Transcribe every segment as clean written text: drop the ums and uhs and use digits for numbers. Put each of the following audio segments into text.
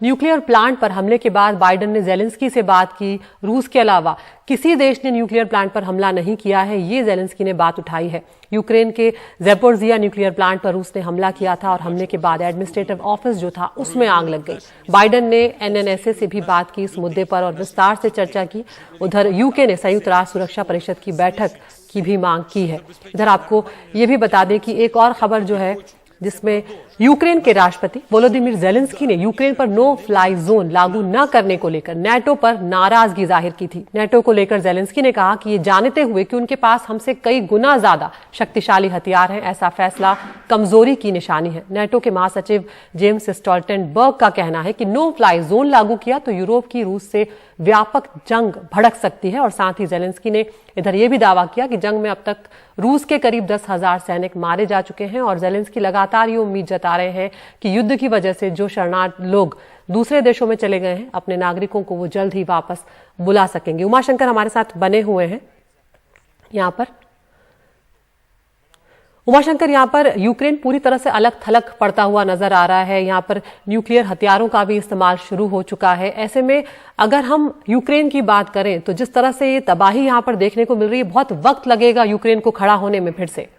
Nuclear plant पर हमले के बाद बाइडेन ने ज़ेलेंस्की से बात की। रूस के अलावा किसी देश ने न्यूक्लियर प्लांट पर हमला नहीं किया है, ये ज़ेलेंस्की ने बात उठाई है। यूक्रेन के ज़ैपोरिज़िया न्यूक्लियर प्लांट पर रूस ने हमला किया था और हमले के बाद एडमिनिस्ट्रेटिव ऑफिस जो था उसमें आग लग गई। बाइडेन ने एनएनएसए से भी बात की इस मुद्दे पर और विस्तार से चर्चा की। उधर यूके ने संयुक्त राष्ट्र सुरक्षा परिषद की बैठक की भी मांग की है। इधर आपको ये भी बता दें कि एक और खबर जो है जिसमें यूक्रेन के राष्ट्रपति वोलोदिमीर ज़ेलेंस्की ने यूक्रेन पर नो फ्लाई जोन लागू न करने को लेकर नेटो पर नाराजगी जाहिर की थी। नेटो को लेकर ज़ेलेंस्की ने कहा कि ये जानते हुए कि उनके पास हमसे कई गुना ज्यादा शक्तिशाली हथियार हैं, ऐसा फैसला कमजोरी की निशानी है। नेटो के महासचिव जेम्स स्टोल्टनबर्ग का कहना है कि नो फ्लाई जोन लागू किया तो यूरोप की रूस से व्यापक जंग भड़क सकती है। और साथ ही ज़ेलेंस्की ने इधर यह भी दावा किया कि जंग में अब तक रूस के करीब 10,000 सैनिक मारे जा चुके हैं और ज़ेलेंस्की लगातार ये उम्मीद जता रहे हैं कि युद्ध की वजह से जो शरणार्थ लोग दूसरे देशों में चले गए हैं अपने नागरिकों को वो जल्द ही वापस बुला सकेंगे। उमाशंकर हमारे साथ बने हुए हैं यहाँ पर। उमाशंकर, यहाँ पर यूक्रेन पूरी तरह से अलग थलग पड़ता हुआ नजर आ रहा है। यहाँ पर न्यूक्लियर हथियारों का भी इस्तेमाल शुरू हो चुका है। ऐसे में अगर हम यूक्रेन की बात करें तो जिस तरह से ये तबाही यहाँ पर देखने को मिल रही है, बहुत वक्त लगेगा यूक्रेन को खड़ा होने में फिर से।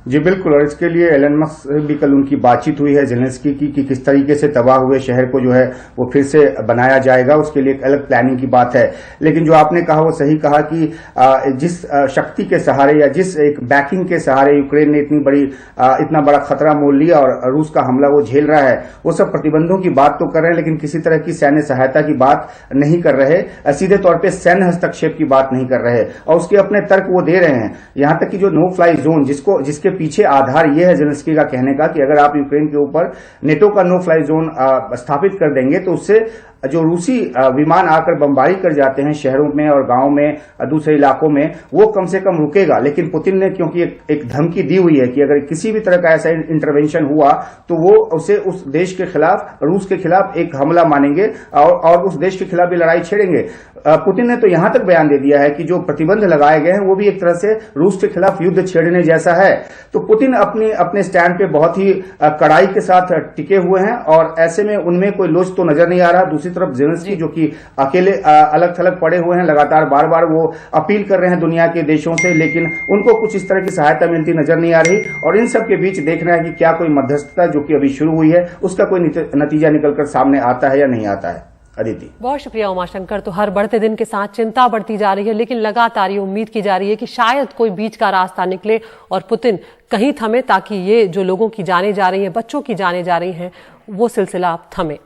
जी बिल्कुल, और इसके लिए एलन मस्क से भी कल उनकी बातचीत हुई है ज़ेलेंस्की की कि किस तरीके से तबाह हुए शहर को जो है वो फिर से बनाया जाएगा, उसके लिए एक अलग प्लानिंग की बात है। लेकिन जो आपने कहा वो सही कहा कि जिस शक्ति के सहारे या जिस एक बैकिंग के सहारे यूक्रेन ने इतना बड़ा खतरा मोल लिया और रूस का हमला वो झेल रहा है, वो सब प्रतिबंधों की बात तो कर रहे हैं लेकिन किसी तरह की सैन्य सहायता की बात नहीं कर रहे, सीधे तौर पर सैन्य हस्तक्षेप की बात नहीं कर रहे और उसके अपने तर्क वो दे रहे हैं। यहां तक कि जो नो फ्लाई जोन जिसके पीछे आधार यह है ज़ेलेंस्की का कहने का कि अगर आप यूक्रेन के ऊपर नेटो का नो फ्लाई जोन स्थापित कर देंगे तो उससे जो रूसी विमान आकर बमबारी कर जाते हैं शहरों में और गांवों में दूसरे इलाकों में, वो कम से कम रुकेगा। लेकिन पुतिन ने क्योंकि एक धमकी दी हुई है कि अगर किसी भी तरह का ऐसा इंटरवेंशन हुआ तो वो उसे उस देश के खिलाफ, रूस के खिलाफ एक हमला मानेंगे और उस देश के खिलाफ भी लड़ाई छेड़ेंगे। पुतिन ने तो यहां तक बयान दे दिया है कि जो प्रतिबंध लगाए गए हैं वो भी एक तरह से रूस के खिलाफ युद्ध छेड़ने जैसा है। तो पुतिन अपने स्टैंड पे बहुत ही कड़ाई के साथ टिके हुए हैं और ऐसे में उनमें कोई लोच तो नजर नहीं आ रहा। दूसरी तरफ ज़ेलेंस्की जो कि अकेले अलग थलग पड़े हुए हैं, लगातार बार बार वो अपील कर रहे हैं दुनिया के देशों से, लेकिन उनको कुछ इस तरह की सहायता मिलती नजर नहीं आ रही। और इन सब के बीच देखना है कि क्या कोई मध्यस्थता जो कि अभी शुरू हुई है उसका कोई नतीजा निकलकर सामने आता है या नहीं आता है। अदिति, बहुत शुक्रिया उमाशंकर। तो हर बढ़ते दिन के साथ चिंता बढ़ती जा रही है, लेकिन लगातार ये उम्मीद की जा रही है कि शायद कोई बीच का रास्ता निकले और पुतिन कहीं थमे ताकि ये जो लोगों की जाने जा रही है, बच्चों की जाने जा रही हैं, वो सिलसिला थमे।